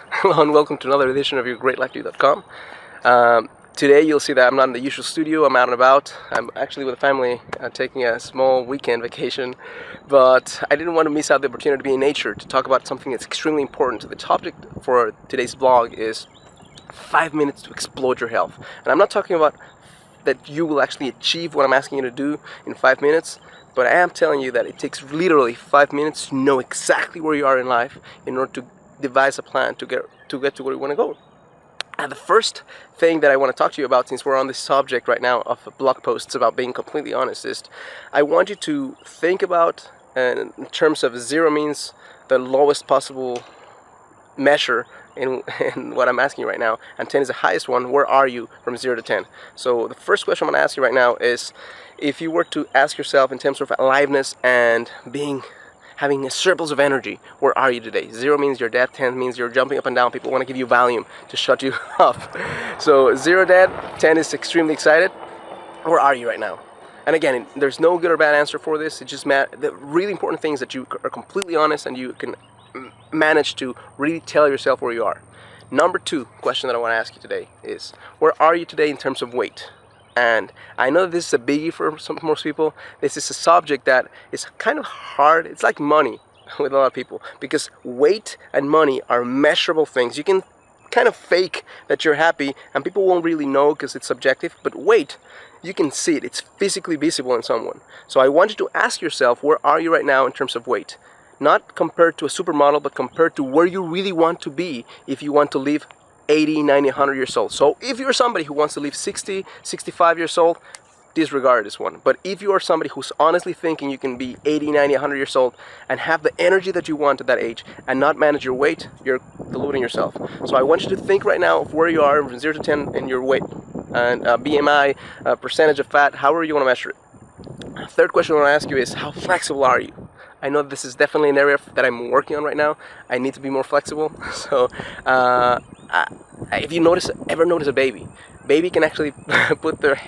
Hello and welcome to another edition of your greatlife.com. Today you'll see that I'm not in the usual studio. I'm out and about. I'm actually with the family taking a small weekend vacation, but I didn't want to miss out the opportunity to be in nature to talk about something that's extremely important. The topic for today's vlog is 5 minutes to explode your health. And I'm not talking about that you will actually achieve what I'm asking you to do in 5 minutes, but I am telling you that it takes literally 5 minutes to know exactly where you are in life in order to devise a plan to get to where you want to go. And the first thing that I want to talk to you about, since we're on this subject right now of blog posts about being completely honest, is I want you to think about, in terms of 0 means the lowest possible measure in what I'm asking you right now, and 10 is the highest one. Where are you from 0 to 10? So the first question I'm going to ask you right now is, if you were to ask yourself in terms of aliveness and having a surplus of energy, where are you today? 0 means you're dead, 10 means you're jumping up and down. People want to give you Valium to shut you up. So 0 dead, 10 is extremely excited. Where are you right now? And again, there's no good or bad answer for this. It's just the really important thing is that you are completely honest and you can manage to really tell yourself where you are. Number 2 question that I want to ask you today is, where are you today in terms of weight? And I know this is a biggie for most people. This is a subject that is kind of hard. It's like money with a lot of people, because weight and money are measurable things. You can kind of fake that you're happy and people won't really know because it's subjective, but weight, you can see it. It's physically visible in someone. So I want you to ask yourself, where are you right now in terms of weight? Not compared to a supermodel, but compared to where you really want to be if you want to live 80, 90, 100 years old. So if you're somebody who wants to live 60, 65 years old, disregard this one. But if you are somebody who's honestly thinking you can be 80, 90, 100 years old and have the energy that you want at that age and not manage your weight, you're deluding yourself. So I want you to think right now of where you are from 0 to 10 in your weight and BMI, percentage of fat, however you want to measure it. Third question I want to ask you is, how flexible are you? I know this is definitely an area that I'm working on right now. I need to be more flexible. So if you ever notice a baby can actually put their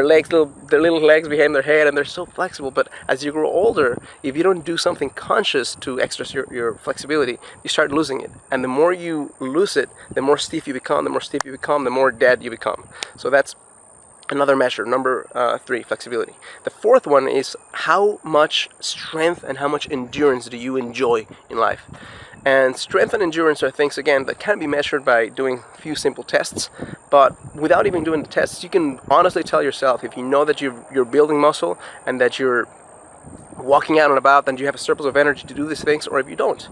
little legs behind their head, and they're so flexible. But as you grow older, if you don't do something conscious to express your flexibility, you start losing it. And the more you lose it, the more stiff you become. The more stiff you become, the more dead you become. So that's another measure, number 3, flexibility. The fourth one is, how much strength and how much endurance do you enjoy in life? And strength and endurance are things, again, that can be measured by doing a few simple tests. But without even doing the tests, you can honestly tell yourself, if you know that you're building muscle and that you're walking out and about, then you have a surplus of energy to do these things, or if you don't.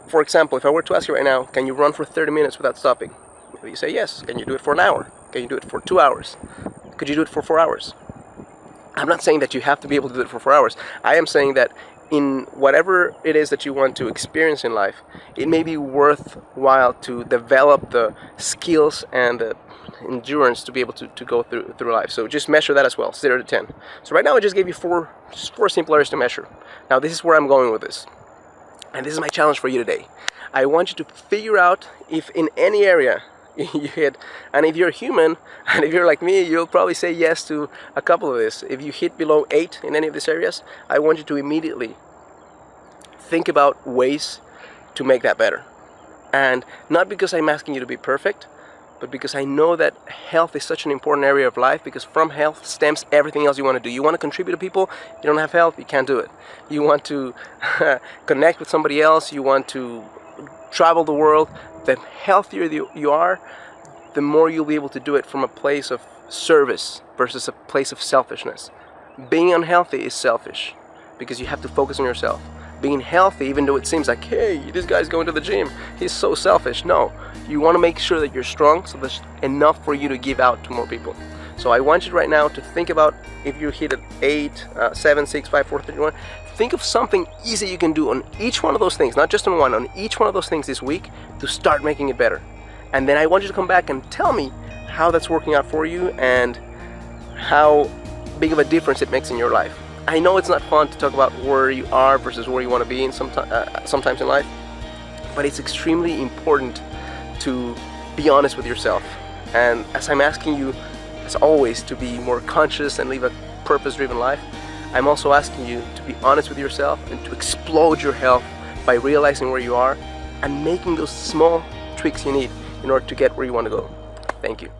For example, if I were to ask you right now, can you run for 30 minutes without stopping? You say yes. Can you do it for an hour? Can you do it for 2 hours? Could you do it for 4 hours? I'm not saying that you have to be able to do it for 4 hours. I am saying that in whatever it is that you want to experience in life, it may be worthwhile to develop the skills and the endurance to be able to go through life. So just measure that as well, 0 to 10. So right now I just gave you four simple areas to measure. Now this is where I'm going with this. And this is my challenge for you today. I want you to figure out if in any area you hit, and if you're human, and if you're like me, you'll probably say yes to a couple of this. If you hit below 8 in any of these areas, I want you to immediately think about ways to make that better. And not because I'm asking you to be perfect, but because I know that health is such an important area of life, because from health stems everything else you want to do. You want to contribute to people, you don't have health, you can't do it. You want to connect with somebody else, you want to travel the world. The healthier you are, the more you'll be able to do it from a place of service versus a place of selfishness. Being unhealthy is selfish because you have to focus on yourself. Being healthy, even though it seems like, hey, this guy's going to the gym, he's so selfish. No, you want to make sure that you're strong so there's enough for you to give out to more people. So I want you right now to think about, if you hit at 8, 7, 6, 5, 4, 3, 1, think of something easy you can do on each one of those things, not just on one, on each one of those things this week to start making it better. And then I want you to come back and tell me how that's working out for you and how big of a difference it makes in your life. I know it's not fun to talk about where you are versus where you want to be in sometimes in life, but it's extremely important to be honest with yourself. And as I'm asking you, as always, to be more conscious and live a purpose-driven life, I'm also asking you to be honest with yourself and to explode your health by realizing where you are and making those small tweaks you need in order to get where you want to go. Thank you.